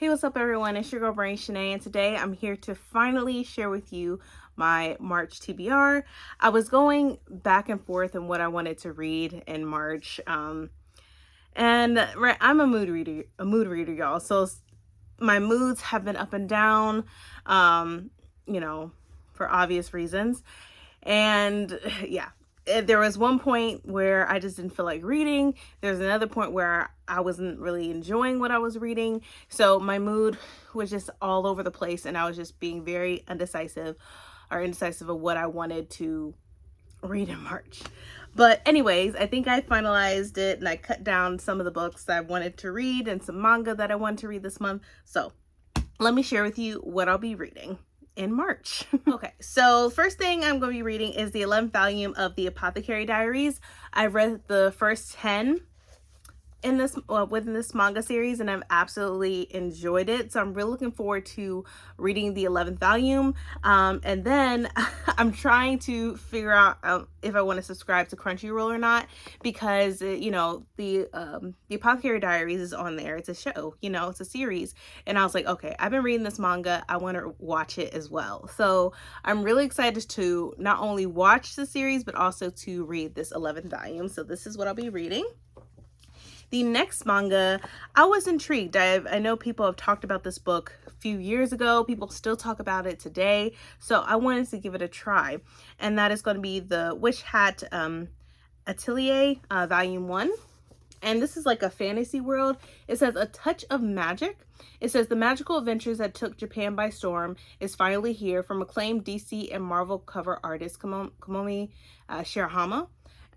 Hey, what's up everyone? It's your girl Brain Shanae, and today I'm here to finally share with you my March TBR. I was going back and forth on what I wanted to read in March. I'm a mood reader, y'all. So my moods have been up and down, um, you know, for obvious reasons. And yeah, there was one point where I just didn't feel like reading. There's another point where I wasn't really enjoying what I was reading. So my mood was just all over the place, and I was just being very indecisive of what I wanted to read in March. But anyways, I think I finalized it and I cut down some of the books that I wanted to read and some manga that I wanted to read this month. So let me share with you what I'll be reading in March. Okay, so first thing I'm going to be reading is the 11th volume of the Apothecary Diaries. I've read the first 10 in this within this manga series, and I've absolutely enjoyed it. So I'm really looking forward to reading the 11th volume. And then I'm trying to figure out if I want to subscribe to Crunchyroll or not, because the Apothecary Diaries is on there. It's a show, it's a series, and I was like, okay, I've been reading this manga, I want to watch it as well. So I'm really excited to not only watch the series but also to read this 11th volume. So this is what I'll be reading. The next manga, I was intrigued. I know people have talked about this book a few years ago. People still talk about it today. So I wanted to give it a try. And that is going to be the Witch Hat Atelier, Volume 1. And this is like a fantasy world. It says, a touch of magic. It says, the magical adventures that took Japan by storm is finally here, from acclaimed DC and Marvel cover artist Kamomi Shirahama.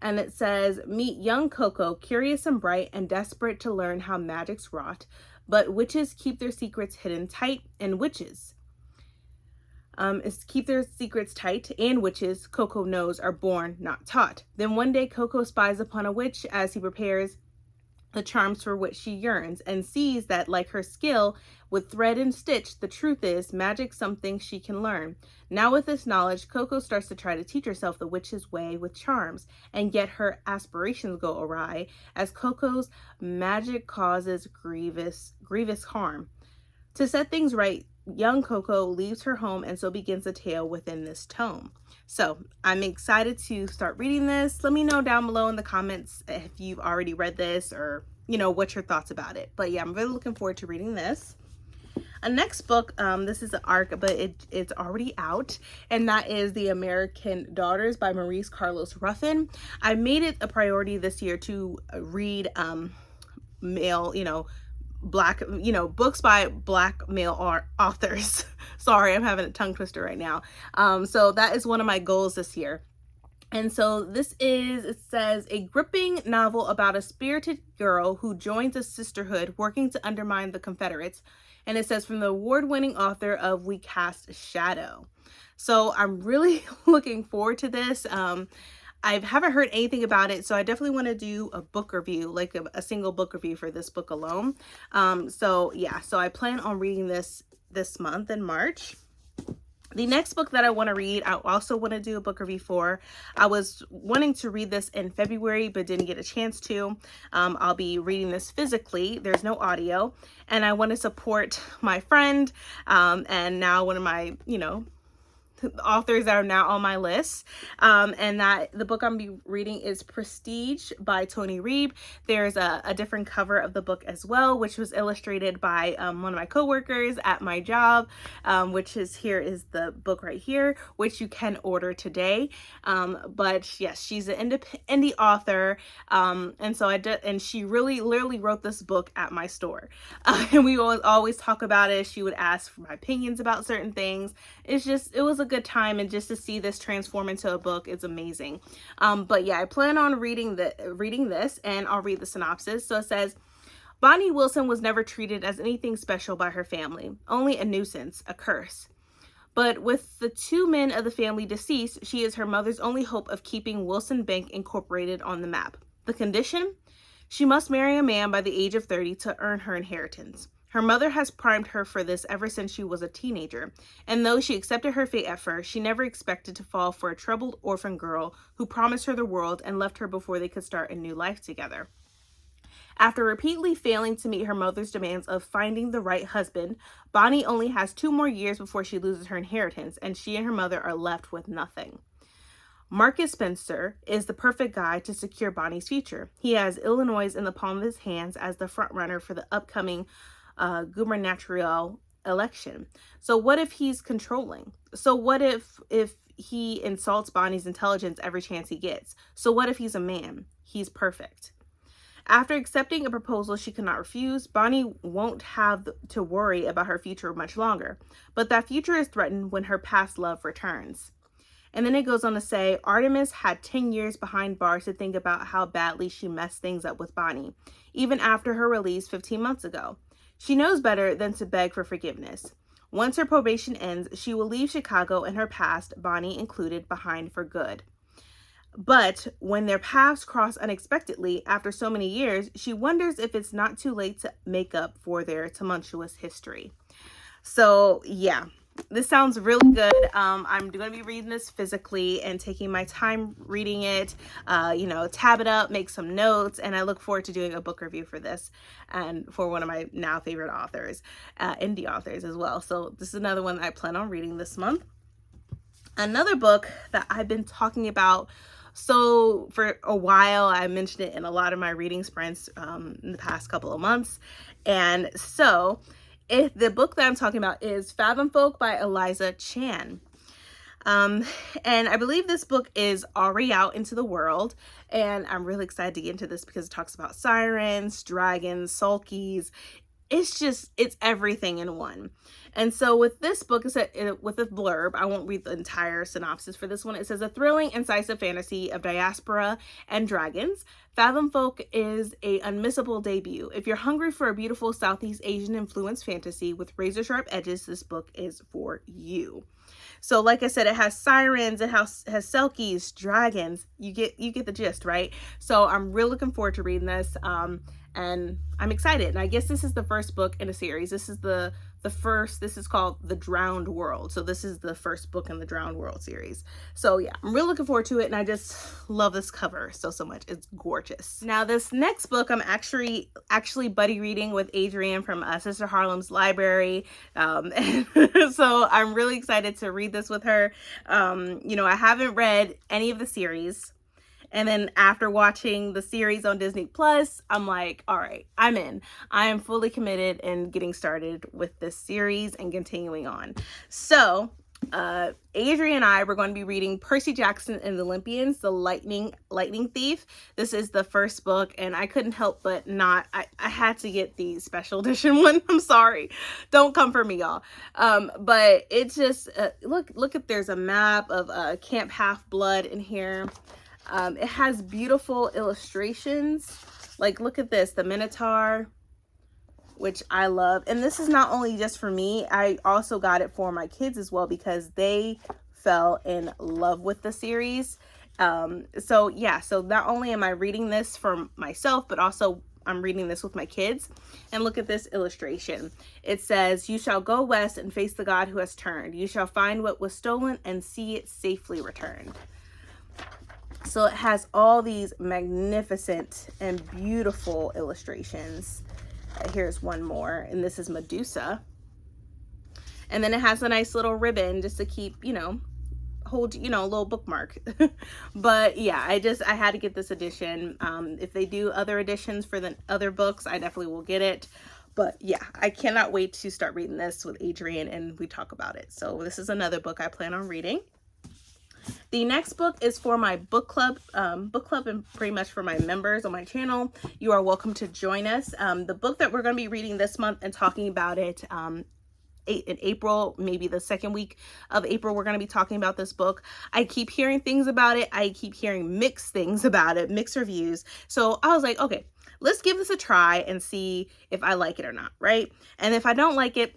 And it says, meet young Coco, curious and bright and desperate to learn how magic's wrought, but witches keep their secrets hidden tight, and witches Coco knows, are born, not taught. Then one day Coco spies upon a witch as he prepares the charms for which she yearns, and sees that, like her skill with thread and stitch, the truth is magic's something she can learn. Now with this knowledge, Coco starts to try to teach herself the witch's way with charms, and yet her aspirations go awry as Coco's magic causes grievous harm. To set things right, young Coco leaves her home, and so begins a tale within this tome. So I'm excited to start reading this. Let me know down below in the comments if you've already read this, or what's your thoughts about it. But yeah, I'm really looking forward to reading this. A next book, this is an ARC, but it's already out, and that is The American Daughters by Maurice Carlos Ruffin. I made it a priority this year to read male, books by Black male authors. Sorry, I'm having a tongue twister right now. So that is one of my goals this year. And so it says, a gripping novel about a spirited girl who joins a sisterhood working to undermine the Confederates. And it says, from the award-winning author of We Cast Shadow. So I'm really looking forward to this. I haven't heard anything about it, so I definitely want to do a book review, like a single book review for this book alone. So I plan on reading this month in March. The next book that I want to read, I also want to do a book review for. I was wanting to read this in February, but didn't get a chance to. I'll be reading this physically. There's no audio. And I want to support my friend, and now one of my, authors that are now on my list, and that the book I'm be reading is Prestige by Tony Reeb. There's a different cover of the book as well, which was illustrated by one of my coworkers at my job, which is the book right here, which you can order today. Yes, she's an indie author, and so and she really literally wrote this book at my store, and we always talk about it. She would ask for my opinions about certain things. It was a good time, and just to see this transform into a book is amazing. But yeah, I plan on reading this, and I'll read the synopsis. So it says, Bonnie Wilson was never treated as anything special by her family, only a nuisance, a curse. But with the two men of the family deceased, she is her mother's only hope of keeping Wilson Bank Incorporated on the map. The condition? She must marry a man by the age of 30 to earn her inheritance. Her mother has primed her for this ever since she was a teenager, and though she accepted her fate at first, she never expected to fall for a troubled orphan girl who promised her the world and left her before they could start a new life together. After repeatedly failing to meet her mother's demands of finding the right husband, Bonnie only has 2 more years before she loses her inheritance, and she and her mother are left with nothing. Marcus Spencer is the perfect guy to secure Bonnie's future. He has Illinois in the palm of his hands as the frontrunner for the upcoming gubernatorial election. So what if he's controlling? So what if he insults Bonnie's intelligence every chance he gets? So what if he's a man? He's perfect. After accepting a proposal she cannot refuse, Bonnie won't have to worry about her future much longer. But that future is threatened when her past love returns. And then it goes on to say, Artemis had 10 years behind bars to think about how badly she messed things up with Bonnie, even after her release 15 months ago. She knows better than to beg for forgiveness. Once her probation ends, she will leave Chicago and her past, Bonnie included, behind for good. But when their paths cross unexpectedly after so many years, she wonders if it's not too late to make up for their tumultuous history. So, yeah. This sounds really good. I'm going to be reading this physically and taking my time reading it, tab it up, make some notes, and I look forward to doing a book review for this and for one of my now favorite authors, indie authors as well. So this is another one that I plan on reading this month. Another book that I've been talking about for a while, I mentioned it in a lot of my reading sprints in the past couple of months, and so the book that I'm talking about is Fathom Folk by Eliza Chan. And I believe this book is already out into the world, and I'm really excited to get into this because it talks about sirens, dragons, sulkies. It's everything in one. And so with this book, with a blurb, I won't read the entire synopsis for this one. It says, a thrilling, incisive fantasy of diaspora and dragons. Fathom Folk is a unmissable debut. If you're hungry for a beautiful Southeast Asian influenced fantasy with razor sharp edges, this book is for you. So like I said, it has sirens, it has selkies, dragons. You get the gist, right? So I'm really looking forward to reading this. And I'm excited. And I guess this is the first book in a series. This is this is called The Drowned World. So this is the first book in the Drowned World series. So yeah, I'm really looking forward to it. And I just love this cover so much. It's gorgeous. Now this next book, I'm actually buddy reading with Adrienne from Sister Harlem's library. So I'm really excited to read this with her. I haven't read any of the series. And then after watching the series on Disney Plus, I'm like, all right, I'm in. I am fully committed and getting started with this series and continuing on. So, Adrienne and I were going to be reading Percy Jackson and the Olympians, The Lightning Thief. This is the first book, and I couldn't help but not. I had to get the special edition one. I'm sorry. Don't come for me, y'all. But it's just, look at, there's a map of Camp Half-Blood in here. It has beautiful illustrations. Like, look at this, the Minotaur, which I love. And this is not only just for me, I also got it for my kids as well because they fell in love with the series. So not only am I reading this for myself, but also I'm reading this with my kids. And look at this illustration. It says, you shall go west and face the God who has turned. You shall find what was stolen and see it safely returned. So it has all these magnificent and beautiful illustrations. Here's one more, and this is Medusa. And then it has a nice little ribbon just to keep, hold, a little bookmark. But yeah, I had to get this edition. If they do other editions for the other books, I definitely will get it. But yeah, I cannot wait to start reading this with Adrienne and we talk about it. So this is another book I plan on reading. The next book is for my book club and pretty much for my members on my channel. You are welcome to join us. The book that we're going to be reading this month and talking about it in April, maybe the second week of April, we're going to be talking about this book. I keep hearing things about it. I keep hearing mixed things about it, mixed reviews. So I was like, okay, let's give this a try and see if I like it or not, right? And if I don't like it,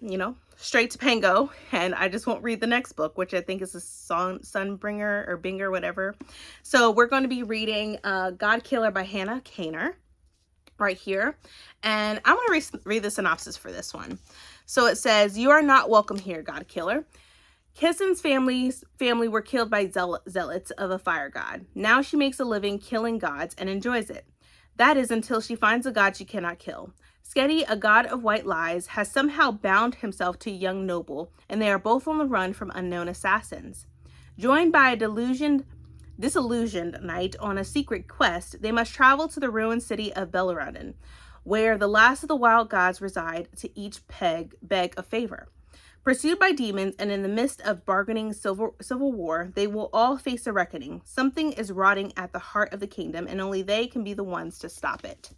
straight to Pango, and I just won't read the next book, which I think is a Sunbringer or Binger, whatever. So we're going to be reading God Killer by Hannah Kaner right here. And I want to read the synopsis for this one. So it says, you are not welcome here, God Killer. Kissen's family were killed by zealots of a fire god. Now she makes a living killing gods and enjoys it. That is until she finds a god she cannot kill. Skedi, a god of white lies, has somehow bound himself to a young noble, and they are both on the run from unknown assassins. Joined by a disillusioned knight on a secret quest, they must travel to the ruined city of Belleroden, where the last of the wild gods reside, to each beg a favor. Pursued by demons and in the midst of bargaining civil war, they will all face a reckoning. Something is rotting at the heart of the kingdom, and only they can be the ones to stop it.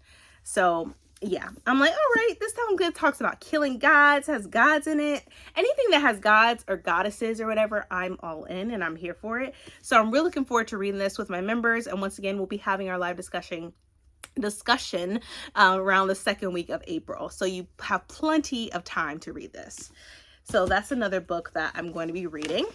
So, yeah, I'm like, all right, this sounds good. Talks about killing gods, has gods in it. Anything that has gods or goddesses or whatever, I'm all in and I'm here for it. So I'm really looking forward to reading this with my members. And once again, we'll be having our live discussion around the second week of April. So you have plenty of time to read this. So that's another book that I'm going to be reading.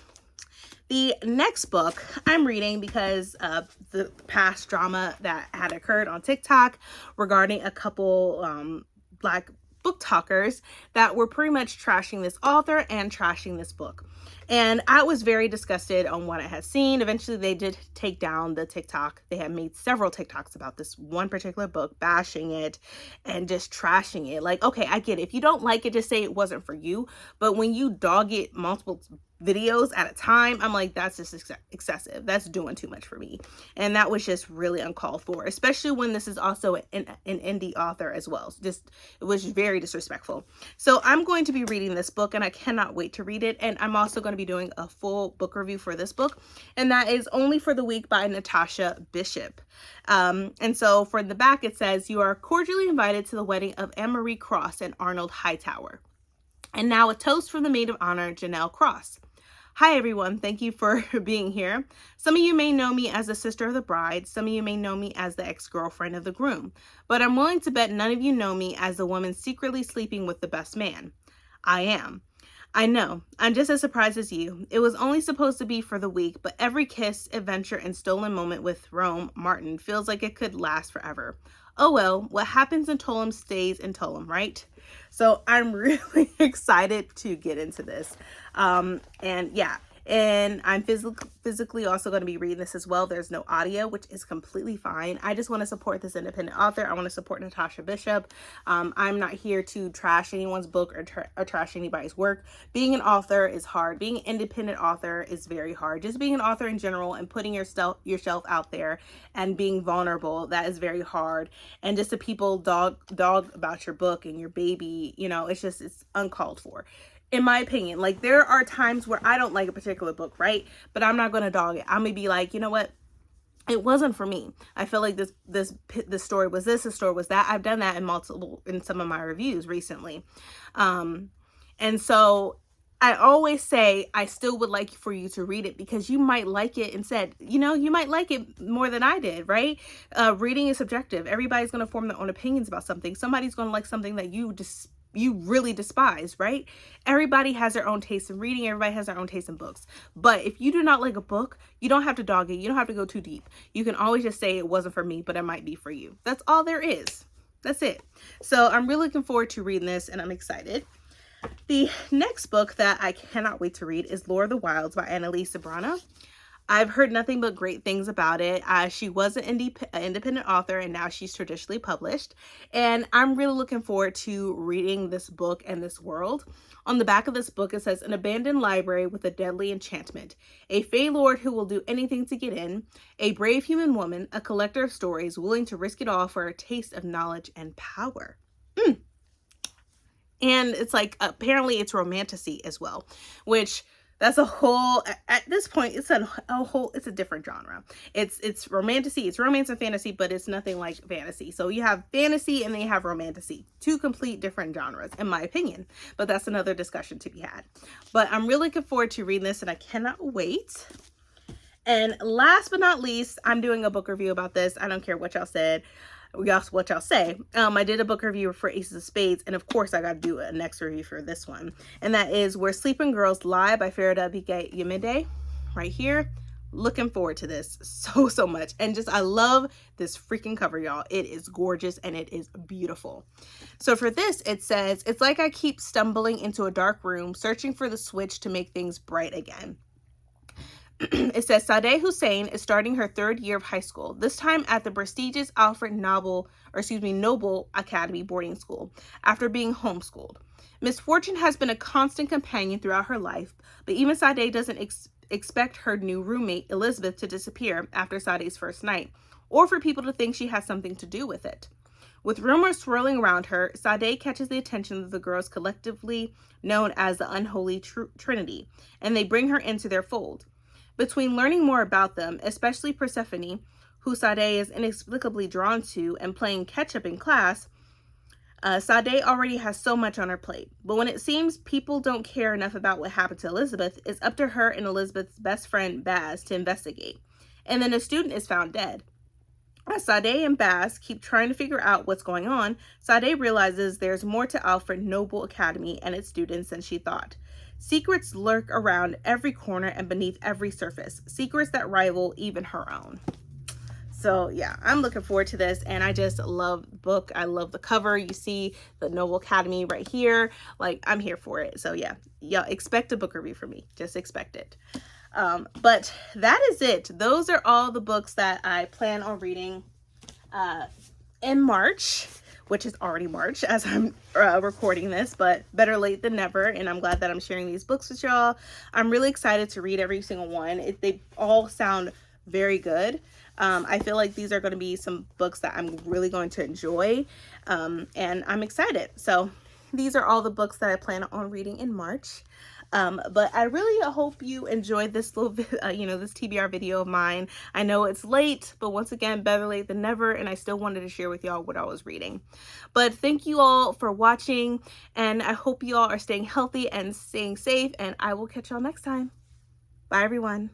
The next book I'm reading because of the past drama that had occurred on TikTok regarding a couple Black book talkers that were pretty much trashing this author and trashing this book. And I was very disgusted on what I had seen. Eventually, they did take down the TikTok. They had made several TikToks about this one particular book, bashing it and just trashing it. Like, okay, I get it. If you don't like it, just say it wasn't for you. But when you dog it multiple videos at a time, I'm like, that's just excessive. That's doing too much for me. And that was just really uncalled for, especially when this is also an indie author as well. It was very disrespectful. So I'm going to be reading this book and I cannot wait to read it. And I'm also going to be doing a full book review for this book. And that is Only for the Week by Natasha Bishop. And so for the back, it says, you are cordially invited to the wedding of Anne-Marie Cross and Arnold Hightower. And now a toast from the maid of honor, Janelle Cross. Hi everyone, thank you for being here. Some of you may know me as the sister of the bride, some of you may know me as the ex-girlfriend of the groom, but I'm willing to bet none of you know me as the woman secretly sleeping with the best man. I am. I know, I'm just as surprised as you. It was only supposed to be for the week, but every kiss, adventure, and stolen moment with Rome Martin feels like it could last forever. Oh well, what happens in Tolim stays in Tolim, right? So I'm really excited to get into this. And yeah, and I'm physically also going to be reading this as well. There's no audio, which is completely fine. I just want to support this independent author. I want to support Natasha Bishop. I'm not here to trash anyone's book or trash anybody's work. Being an author is hard. Being an independent author is very hard. Just being an author in general and putting yourself out there and being vulnerable, that is very hard. And just the people dog about your book and your baby, you know, it's uncalled for. In my opinion, like there are times where I don't like a particular book, right? But I'm not going to dog it. I'm going to be like, you know what? It wasn't for me. I feel like this story was this story was that. I've done that in some of my reviews recently. And so I always say I still would like for you to read it because you might like it and said, you know, you might like it more than I did, right? Reading is subjective. Everybody's going to form their own opinions about something. Somebody's going to like something that you really despise, right? Everybody has their own taste in reading. Everybody has their own taste in books. But if you do not like a book, you don't have to dog it. You don't have to go too deep. You can always just say it wasn't for me, but it might be for you. That's all there is. That's it. So I'm really looking forward to reading this and I'm excited. The next book that I cannot wait to read is Lore of the Wilds by Annalise Sabrana. I've heard nothing but great things about it. She was an independent author and now she's traditionally published. And I'm really looking forward to reading this book and this world. On the back of this book, it says, an abandoned library with a deadly enchantment, a Fey Lord who will do anything to get in, a brave human woman, a collector of stories willing to risk it all for a taste of knowledge and power. And it's like, apparently it's romantasy as well, which that's a whole, at this point, it's it's a different genre. It's romantasy, it's romance and fantasy, but it's nothing like fantasy. So you have fantasy and then you have romantasy, two complete different genres, in my opinion, but that's another discussion to be had. But I'm really looking forward to reading this and I cannot wait. And last but not least, I'm doing a book review about this. I don't care what y'all said. What y'all say. I did a book review for Aces of Spades, and of course I got to do a next review for this one, and that is Where Sleeping Girls Lie by Farida Yamide, right here. Looking forward to this so much, and I love this freaking cover, y'all. It is gorgeous and it is beautiful. So for this, it says, it's like I keep stumbling into a dark room, searching for the switch to make things bright again. It says Sadeh Hussein is starting her 3rd year of high school, this time at the prestigious Noble Academy boarding school, after being homeschooled. Misfortune has been a constant companion throughout her life, but even Sadeh doesn't expect her new roommate, Elizabeth, to disappear after Sadeh's first night, or for people to think she has something to do with it. With rumors swirling around her, Sadeh catches the attention of the girls collectively known as the Unholy Trinity, and they bring her into their fold. Between learning more about them, especially Persephone, who Sadeh is inexplicably drawn to, and playing catch-up in class, Sadeh already has so much on her plate. But when it seems people don't care enough about what happened to Elizabeth, it's up to her and Elizabeth's best friend, Baz, to investigate. And then a student is found dead. As Sadeh and Baz keep trying to figure out what's going on, Sadeh realizes there's more to Alfred Noble Academy and its students than she thought. Secrets lurk around every corner and beneath every surface. Secrets that rival even her own. So yeah, I'm looking forward to this, and I just love the book. I love the cover. You see the Noble Academy right here. Like, I'm here for it. So yeah, expect a book review from me. Just expect it. But that is it. Those are all the books that I plan on reading in March, which is already March as I'm recording this, but better late than never, and I'm glad that I'm sharing these books with y'all. I'm really excited to read every single one. They all sound very good. I feel like these are going to be some books that I'm really going to enjoy, and I'm excited. So these are all the books that I plan on reading in March. But I really hope you enjoyed this little, this TBR video of mine. I know it's late, but once again, better late than never, and I still wanted to share with y'all what I was reading. But thank you all for watching, and I hope you all are staying healthy and staying safe, and I will catch y'all next time. Bye, everyone.